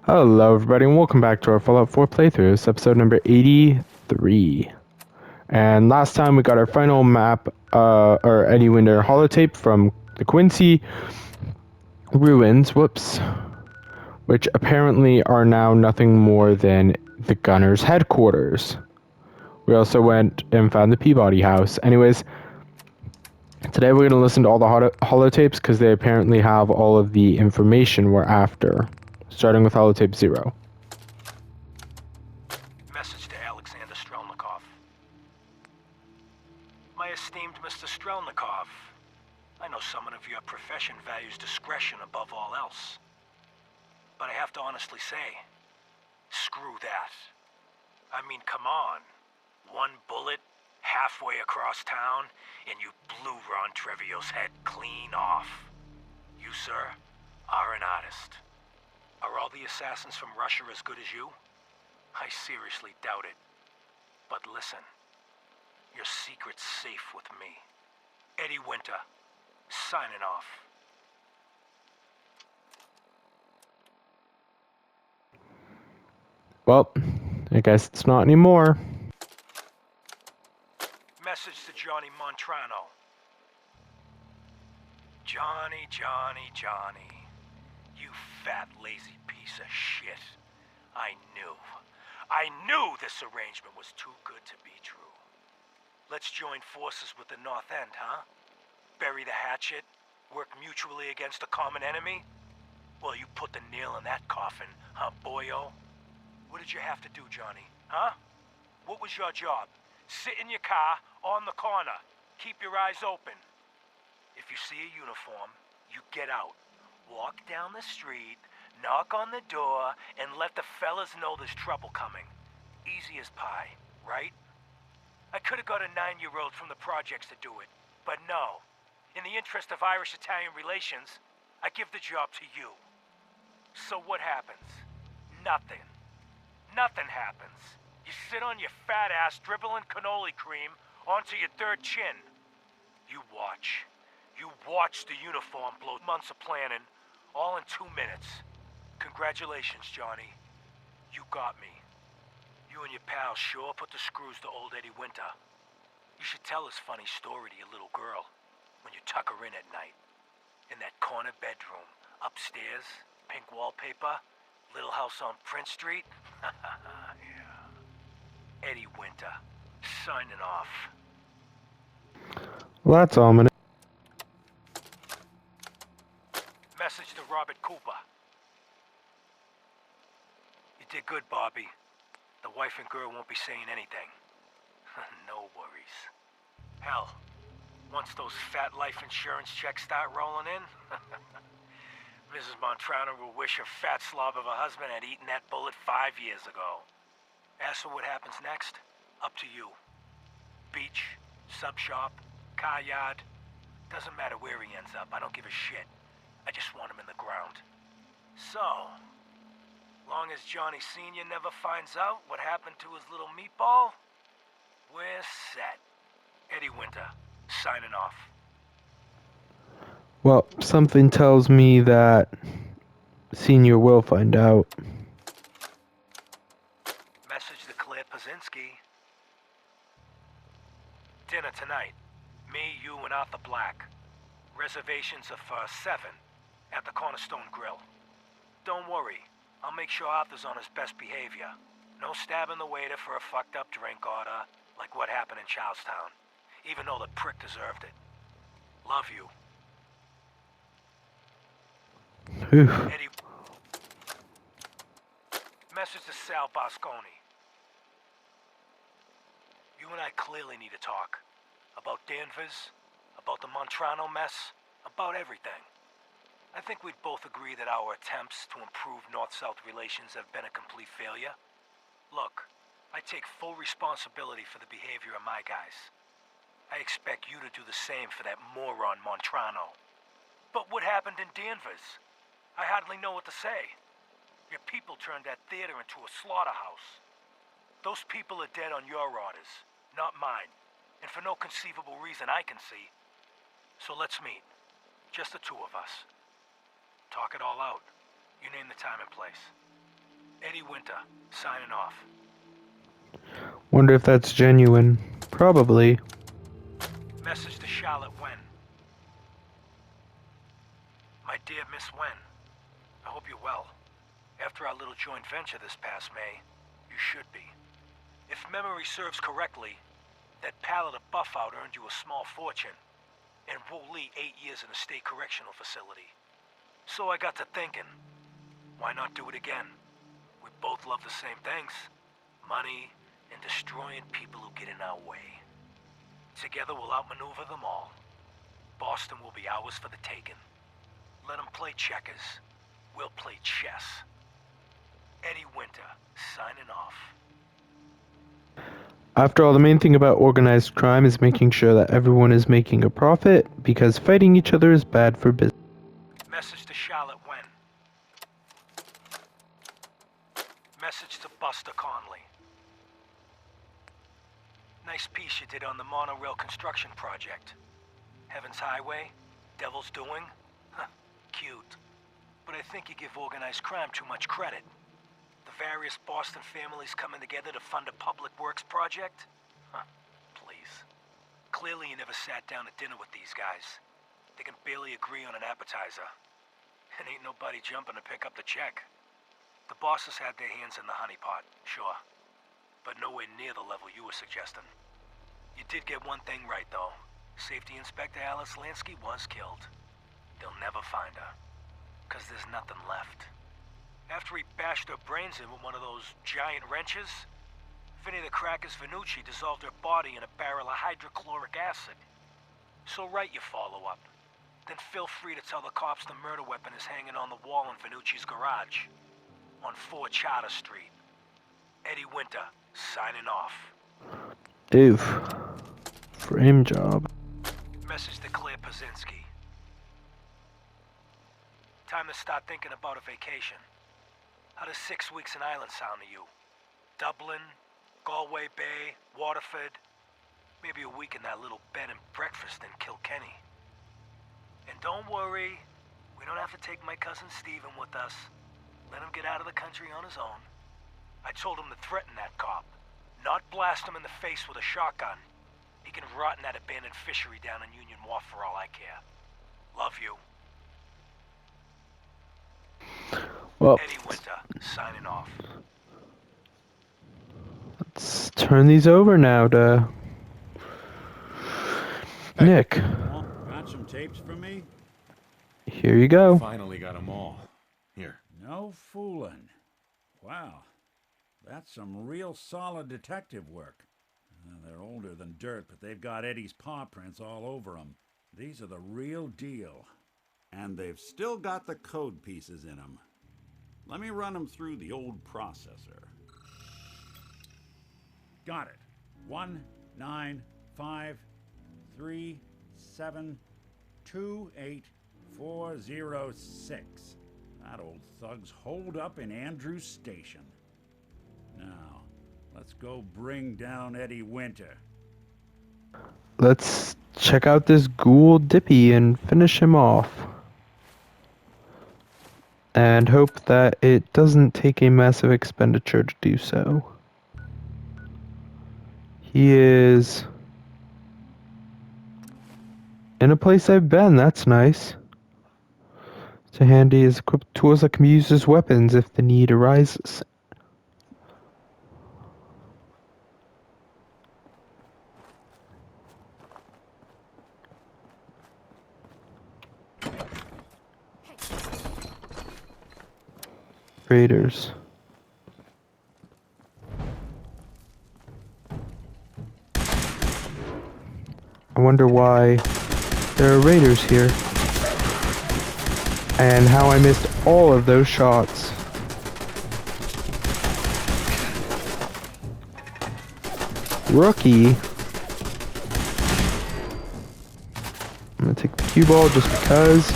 Hello everybody and welcome back to our Fallout 4 playthroughs, episode number 83. And last time we got our final map, or Eddie Winter holotape from the Quincy ruins, which apparently are now nothing more than the Gunner's headquarters. We also went and found the Peabody house. Anyways, today we're going to listen to all the holotapes because they apparently have all of the information we're after, starting with holotape 0. Message to Alexander Strelnikov. My esteemed Mr. Strelnikov, I know someone of your profession values discretion above all else. But I have to honestly say, screw that. I mean, come on. One bullet, halfway across town, and you blew Ron Treviot's head clean off. You, sir, are an artist. Are all the assassins from Russia as good as you? I seriously doubt it. But listen, your secret's safe with me. Eddie Winter, signing off. Well, I guess it's not anymore. Message to Johnny Montrano. Johnny, Johnny, Johnny. You fat, lazy piece of shit. I knew this arrangement was too good to be true. Let's join forces with the North End, huh? Bury the hatchet? Work mutually against a common enemy? Well, you put the nail in that coffin, huh, boyo? What did you have to do, Johnny? Huh? What was your job? Sit in your car, on the corner. Keep your eyes open. If you see a uniform, you get out. Walk down the street, knock on the door, and let the fellas know there's trouble coming. Easy as pie, right? I could have got a 9-year-old from the projects to do it, but no. In the interest of Irish-Italian relations, I give the job to you. So what happens? Nothing. Nothing happens. You sit on your fat ass dribbling cannoli cream onto your third chin. You watch. You watch the uniform blow months of planning, all in 2 minutes. Congratulations, Johnny. You got me. You and your pals sure put the screws to old Eddie Winter. You should tell this funny story to your little girl when you tuck her in at night. In that corner bedroom, upstairs, pink wallpaper, little house on Prince Street. Yeah. Eddie Winter, signing off. Well, that's ominous. Message to Robert Cooper. You did good, Bobby. The wife and girl won't be saying anything. No worries. Hell, once those fat life insurance checks start rolling in, Mrs. Montrano will wish her fat slob of a husband had eaten that bullet 5 years ago. As for what happens next, up to you. Beach, sub shop, car yard. Doesn't matter where he ends up, I don't give a shit. I just want him in the ground. So, long as Johnny Sr. never finds out what happened to his little meatball, we're set. Eddie Winter, signing off. Well, something tells me that Senior will find out. Message to Claire Pazinski. Dinner tonight. Me, you, and Arthur Black. Reservations are for 7 at the Cornerstone Grill. Don't worry, I'll make sure Arthur's on his best behavior. No stabbing the waiter for a fucked up drink order, like what happened in Charlestown. Even though the prick deserved it. Love you. Eddie. Message to Sal Bosconi. You and I clearly need to talk. About Danvers, about the Montrano mess, about everything. I think we'd both agree that our attempts to improve North-South relations have been a complete failure. Look, I take full responsibility for the behavior of my guys. I expect you to do the same for that moron Montrano. But what happened in Danvers? I hardly know what to say. Your people turned that theater into a slaughterhouse. Those people are dead on your orders, not mine. And for no conceivable reason I can see. So let's meet. Just the two of us. Talk it all out. You name the time and place. Eddie Winter, signing off. Wonder if that's genuine. Probably. Message to Charlotte Wen. My dear Miss Wen, I hope you're well. After our little joint venture this past May, you should be. If memory serves correctly, that pallet of buff-out earned you a small fortune, and Wu Li 8 years in a state correctional facility. So I got to thinking, why not do it again? We both love the same things. Money and destroying people who get in our way. Together we'll outmaneuver them all. Boston will be ours for the taking. Let them play checkers. We'll play chess. Eddie Winter, signing off. After all, the main thing about organized crime is making sure that everyone is making a profit, because fighting each other is bad for business. Message to Charlotte Wen. Message to Buster Conley. Nice piece you did on the monorail construction project. Heaven's Highway, Devil's Doing. Huh, cute. But I think you give organized crime too much credit. The various Boston families coming together to fund a public works project? Huh, please. Clearly you never sat down at dinner with these guys. They can barely agree on an appetizer. And ain't nobody jumping to pick up the check. The bosses had their hands in the honeypot, sure. But nowhere near the level you were suggesting. You did get one thing right, though. Safety Inspector Alice Lansky was killed. They'll never find her. 'Cause there's nothing left. After he bashed her brains in with one of those giant wrenches, Vinny the Crackers Vanucci dissolved her body in a barrel of hydrochloric acid. So write your follow-up. Then feel free to tell the cops the murder weapon is hanging on the wall in Vanucci's garage. On 4 Charter Street. Eddie Winter, signing off. Oof. Frame job. Message to Claire Pazinski. Time to start thinking about a vacation. How does 6 weeks in Ireland sound to you? Dublin, Galway Bay, Waterford, maybe a week in that little bed and breakfast in Kilkenny. And don't worry, we don't have to take my cousin Stephen with us. Let him get out of the country on his own. I told him to threaten that cop, not blast him in the face with a shotgun. He can rot in that abandoned fishery down in Union Wharf for all I care. Love you. Well, Eddie Winter, signing off. let's turn these over now to Nick. Well, got some tapes for me? Here you go. Finally got them all. Here. No fooling. Wow. That's some real solid detective work. They're older than dirt, but they've got Eddie's paw prints all over them. These are the real deal. And they've still got the code pieces in them. Let me run them through the old processor. Got it. 19553728406. That old thug's holed up in Andrews Station. Now, let's go bring down Eddie Winter. Let's check out this ghoul Dippy and finish him off. And hope that it doesn't take a massive expenditure to do so. He is in a place I've been, that's nice. To handy is equipped tools that can be used as weapons if the need arises. Raiders. I wonder why there are raiders here. And how I missed all of those shots. Rookie. I'm gonna take the cue ball just because.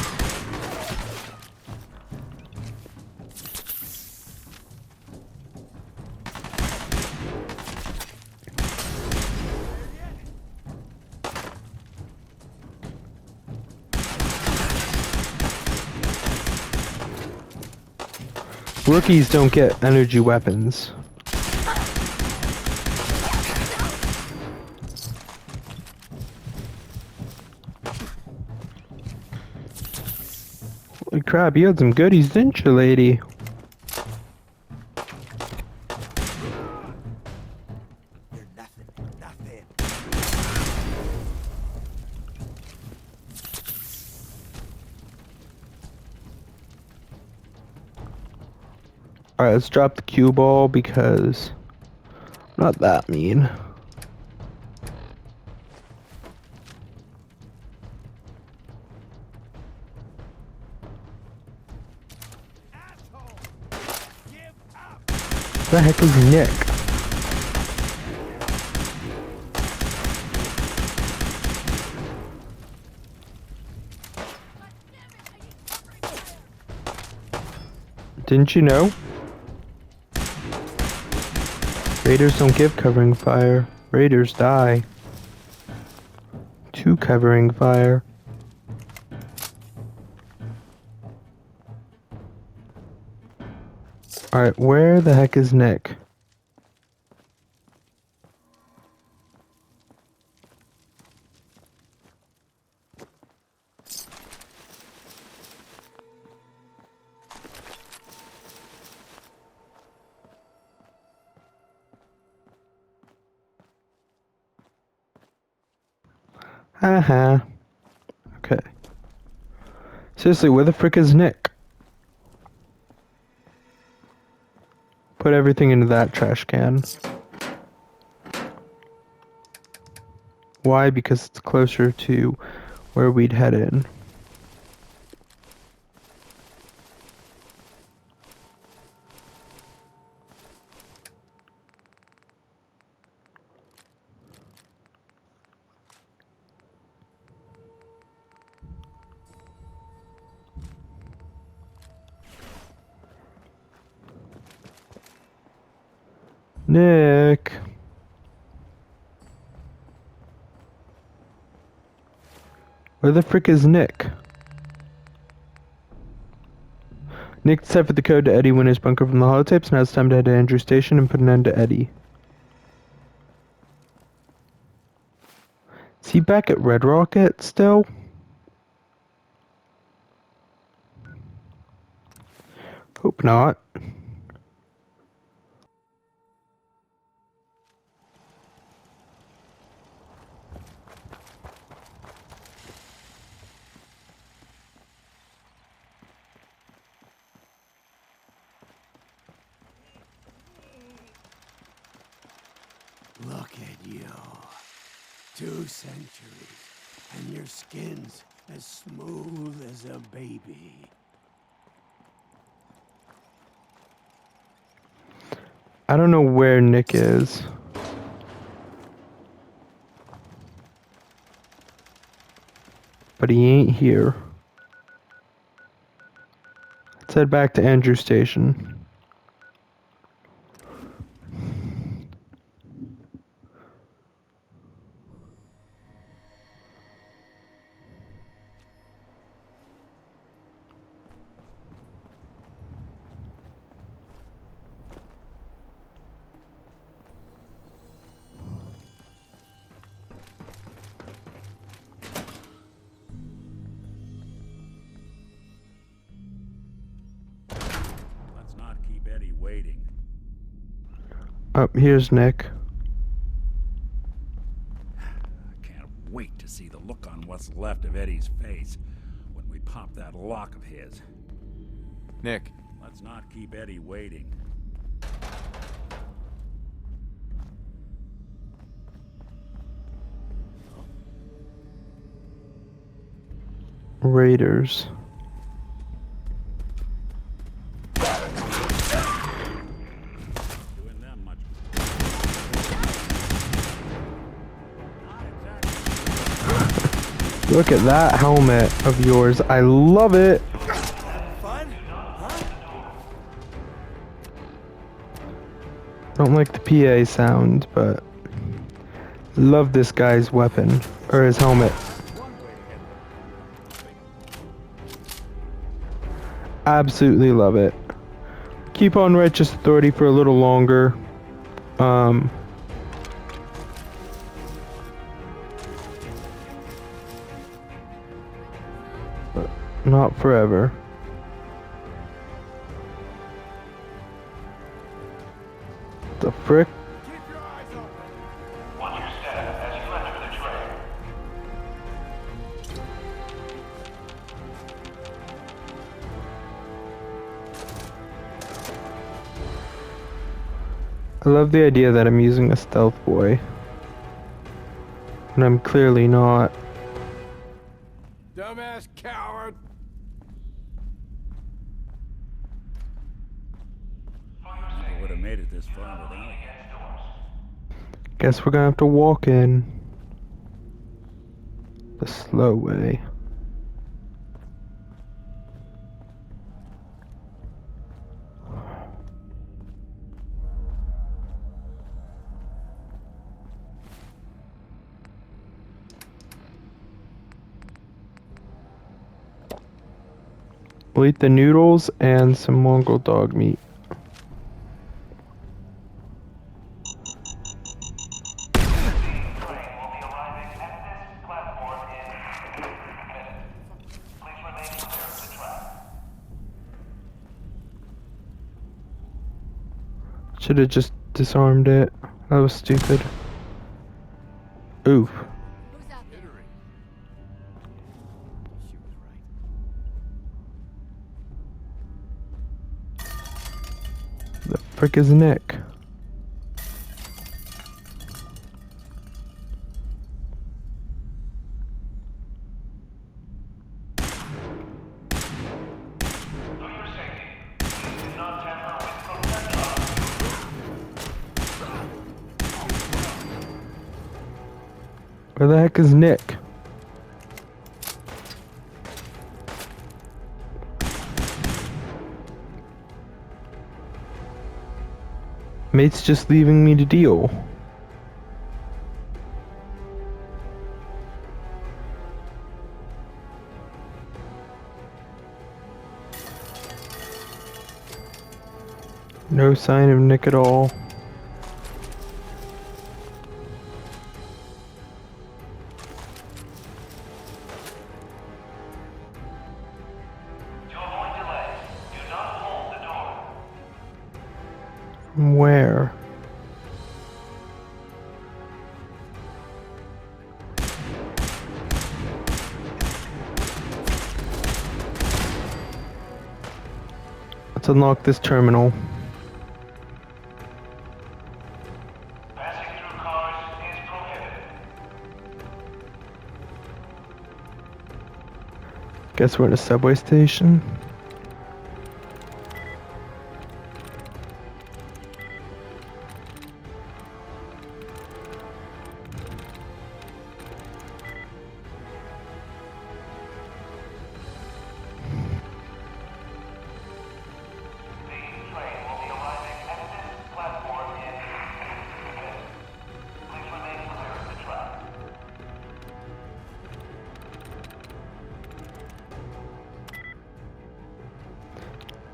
Rookies don't get energy weapons. Holy crap, you had some goodies, didn't you, lady? You're nothing. Nothing. Alright, let's drop the cue ball because I'm not that mean. Asshole! Give up! The heck is Nick? Didn't you know? Raiders don't give covering fire. Raiders die. To covering fire. Alright, where the heck is Nick? Haha. Okay. Seriously, where the frick is Nick? Put everything into that trash can. Why? Because it's closer to where we'd head in. Nick. Where the frick is Nick? Nick deciphered the code to Eddie Winner's bunker from the holotapes. Now it's time to head to Andrew Station and put an end to Eddie. Is he back at Red Rocket still? Hope not. Look at you. 2 centuries, and your skin's as smooth as a baby. I don't know where Nick is. But he ain't here. Let's head back to Andrew Station. Let's not keep Eddie waiting. Oh, here's Nick. I can't wait to see the look on what's left of Eddie's face when we pop that lock of his. Nick, Let's not keep Eddie waiting. Raiders. Doing them much. Look at that helmet of yours. I love it. Fun? Huh? Don't like the PA sound, but love this guy's weapon or his helmet. Absolutely love it. keep on righteous authority for a little longer. Um, but not forever. The frick? Watch your step as you enter the train. I love the idea that I'm using a stealth boy. And I'm clearly not. Dumbass coward! Never would have made it this far without you. Guess we're gonna have to walk in. The slow way. We'll eat the noodles and some Mongol dog meat. Should have just disarmed it. That was stupid. Oof. Who's out there? She was right. The frick is Nick? Where the heck is Nick? Mate's just leaving me to deal. No sign of Nick at all. From where? Let's unlock this terminal. Passing through cars is prohibited. Guess we're in a subway station.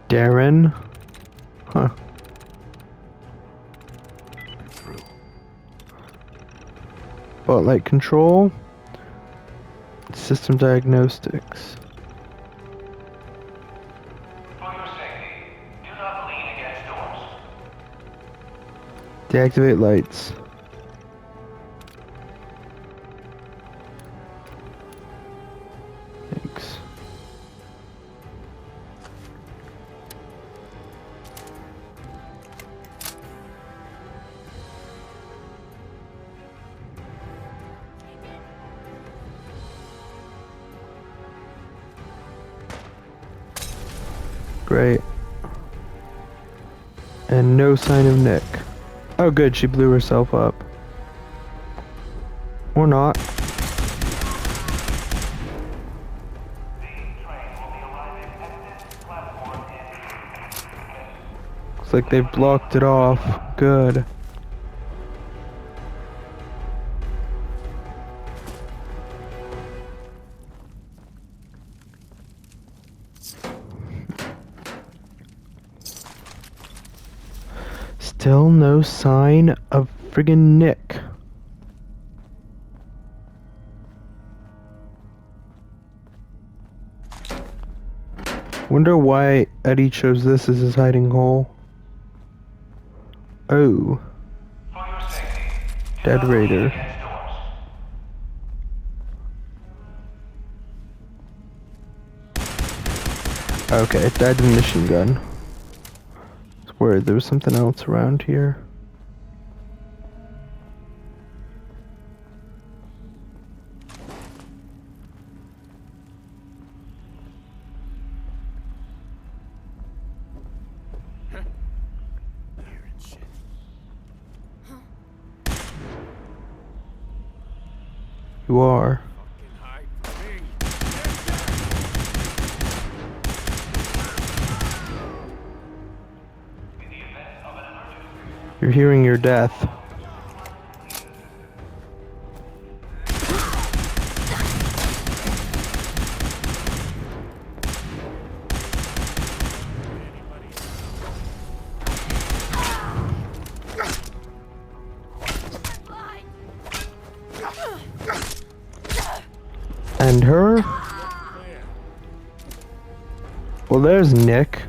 Darren? Huh. Through. Spotlight control. System diagnostics. For your safety, do not lean against doors. Deactivate lights. Thanks. Great. And no sign of Nick. Oh good, she blew herself up. Or not. Looks like they've blocked it off. Good. Still no sign of friggin' Nick. Wonder why Eddie chose this as his hiding hole. Oh. Dead Raider. Okay, dead machine gun. I swear there was something else around here. You are. You're hearing your death. And her? Well, there's Nick.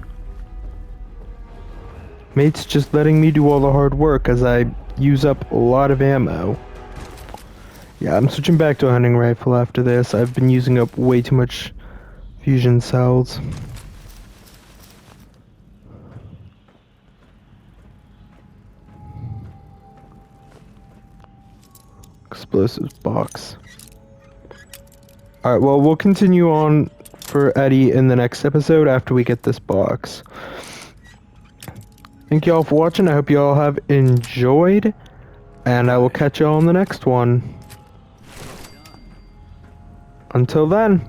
Mate's just letting me do all the hard work as I use up a lot of ammo. Yeah, I'm switching back to a hunting rifle after this. I've been using up way too much fusion cells. Explosives box. Alright, well, we'll continue on for Eddie in the next episode after we get this box. Thank you all for watching. I hope you all have enjoyed. And I will catch you all in the next one. Until then.